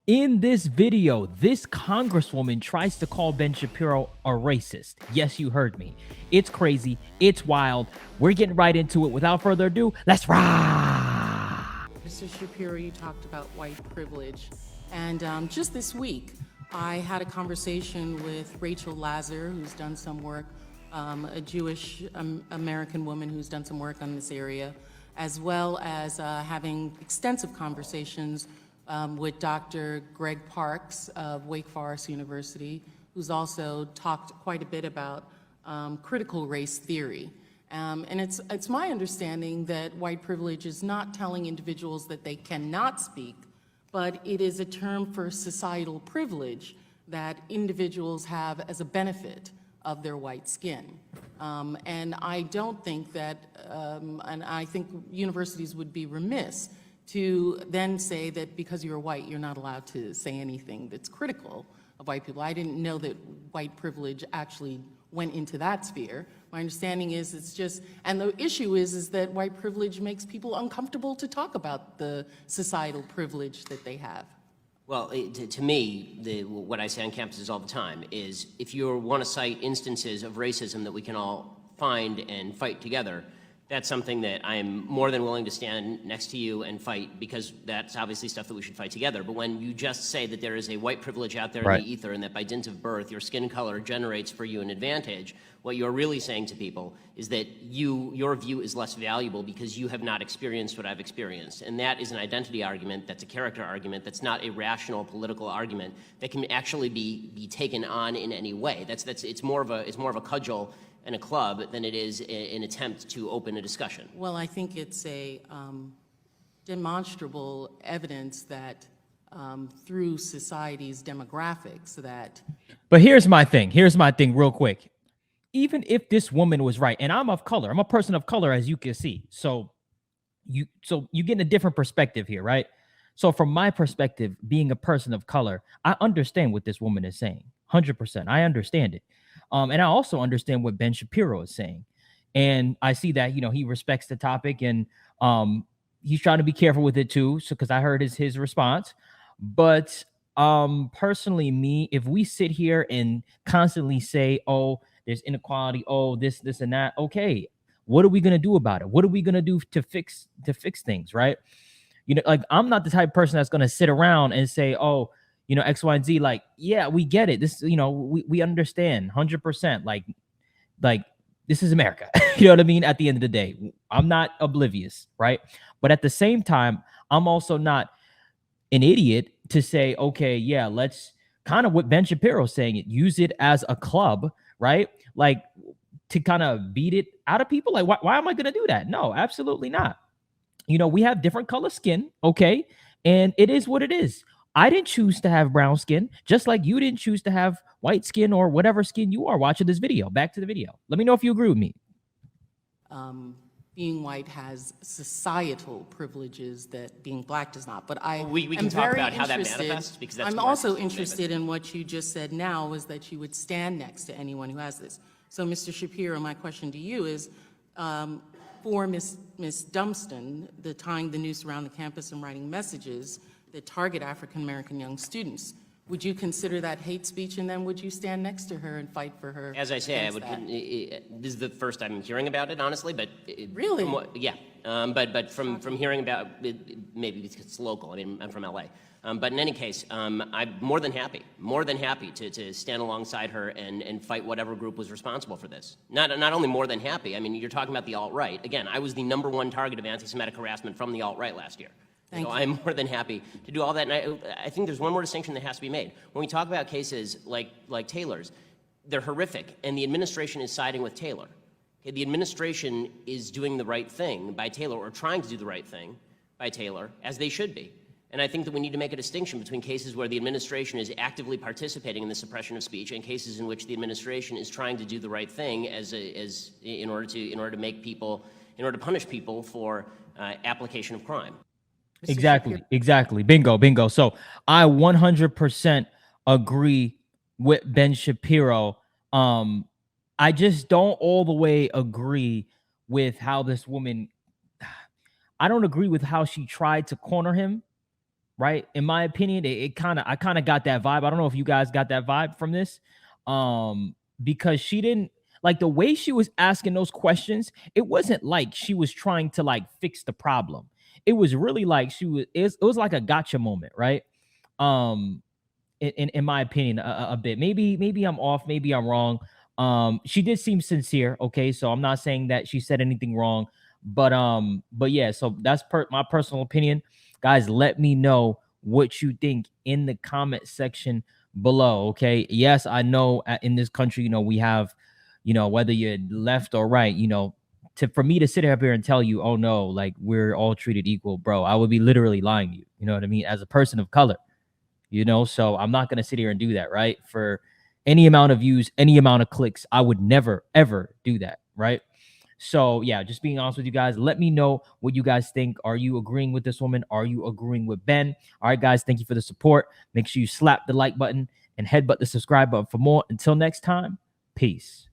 In this video, this congresswoman tries to call Ben Shapiro a racist. Yes, you heard me. It's crazy. It's wild. We're getting right into it. Without further ado, let's ride. Mr. Shapiro, you talked about white privilege. And just this week, I had a conversation with Rachel Lazar, who's done some work, a Jewish American woman who's done some work on this area, as well as having extensive conversations with Dr. Greg Parks of Wake Forest University, who's also talked quite a bit about critical race theory. And it's my understanding that white privilege is not telling individuals that they cannot speak, but it is a term for societal privilege that individuals have as a benefit of their white skin. And I don't think that, and I think universities would be remiss to then say that because you're white, you're not allowed to say anything that's critical of white people. I didn't know that white privilege actually went into that sphere. My understanding is it's just, and the issue is that white privilege makes people uncomfortable to talk about the societal privilege that they have. Well, to me, what I say on campuses all the time is if you want to cite instances of racism that we can all find and fight together, that's something that I'm more than willing to stand next to you and fight, because that's obviously stuff that we should fight together. But when you just say that there is a white privilege out there in the ether and that by dint of birth your skin color generates for you an advantage, what you're really saying to people is that your view is less valuable because you have not experienced what I've experienced. And that is an identity argument, that's a character argument, that's not a rational political argument that can actually be taken on in any way. It's more of a cudgel and a club than it is an attempt to open a discussion. Well, I think it's a demonstrable evidence that through society's demographics that... But here's my thing real quick. Even if this woman was right, and I'm of color, I'm a person of color, as you can see. So you get a different perspective here, right? So from my perspective, being a person of color, I understand what this woman is saying, 100%. I understand it. And I also understand what Ben Shapiro is saying. And I see that, he respects the topic, and he's trying to be careful with it too. So, because I heard his response. But personally, if we sit here and constantly say, oh, there's inequality, oh, this and that, okay, what are we going to do about it? What are we going to do to fix things, right? Like, I'm not the type of person that's going to sit around and say, oh, X, Y, and Z, like, yeah, we get it. This, we understand 100%. Like this is America. You know what I mean? At the end of the day, I'm not oblivious, right? But at the same time, I'm also not an idiot to say, okay, yeah, let's kind of what Ben Shapiro's saying, use it as a club, right? Like, to kind of beat it out of people. Like, why am I going to do that? No, absolutely not. We have different color skin, okay? And it is what it is. I didn't choose to have brown skin, just like you didn't choose to have white skin or whatever skin you are watching this video. Back to the video. Let me know if you agree with me. Being white has societal privileges that being black does not. But we can talk about how that manifests, because that's I'm also interested in what you just said now, is that you would stand next to anyone who has this. So, Mr. Shapiro, my question to you is, for Ms. Dunston, the tying the noose around the campus and writing messages that target African-American young students, would you consider that hate speech, and then would you stand next to her and fight for her? As I say, I would. This is the first I'm hearing about it, honestly. But really, yeah. But from hearing about it, maybe because it's local. I mean, I'm from LA. But in any case, I'm more than happy to stand alongside her and fight whatever group was responsible for this. Not only more than happy. I mean, you're talking about the alt-right. Again, I was the #1 target of anti-Semitic harassment from the alt-right last year. So I'm more than happy to do all that. And I think there's one more distinction that has to be made. When we talk about cases like Taylor's, they're horrific, and the administration is siding with Taylor. Okay, the administration is doing the right thing by Taylor, or trying to do the right thing by Taylor, as they should be. And I think that we need to make a distinction between cases where the administration is actively participating in the suppression of speech and cases in which the administration is trying to do the right thing in order to punish people for application of crime. Exactly. Bingo. So I 100% agree with Ben Shapiro. I just don't all the way agree with how this woman, I don't agree with how she tried to corner him right? In my opinion, I kind of got that vibe. I don't know if you guys got that vibe from this. Because she didn't like the way she was asking those questions, it wasn't like she was trying to like fix the problem. It was really like it was like a gotcha moment, right? Um, in my opinion, a bit. Maybe I'm off, maybe I'm wrong. She did seem sincere, okay, so I'm not saying that she said anything wrong, but yeah, so that's my personal opinion. Guys, let me know what you think in the comment section below, okay? Yes, I know in this country, we have, whether you're left or right, for me to sit up here and tell you, oh no, like we're all treated equal, bro, I would be literally lying to you. You know what I mean? As a person of color. So I'm not going to sit here and do that, right? For any amount of views, any amount of clicks, I would never, ever do that, right? So yeah, just being honest with you guys, let me know what you guys think. Are you agreeing with this woman? Are you agreeing with Ben? All right, guys, thank you for the support. Make sure you slap the like button and headbutt the subscribe button for more. Until next time, peace.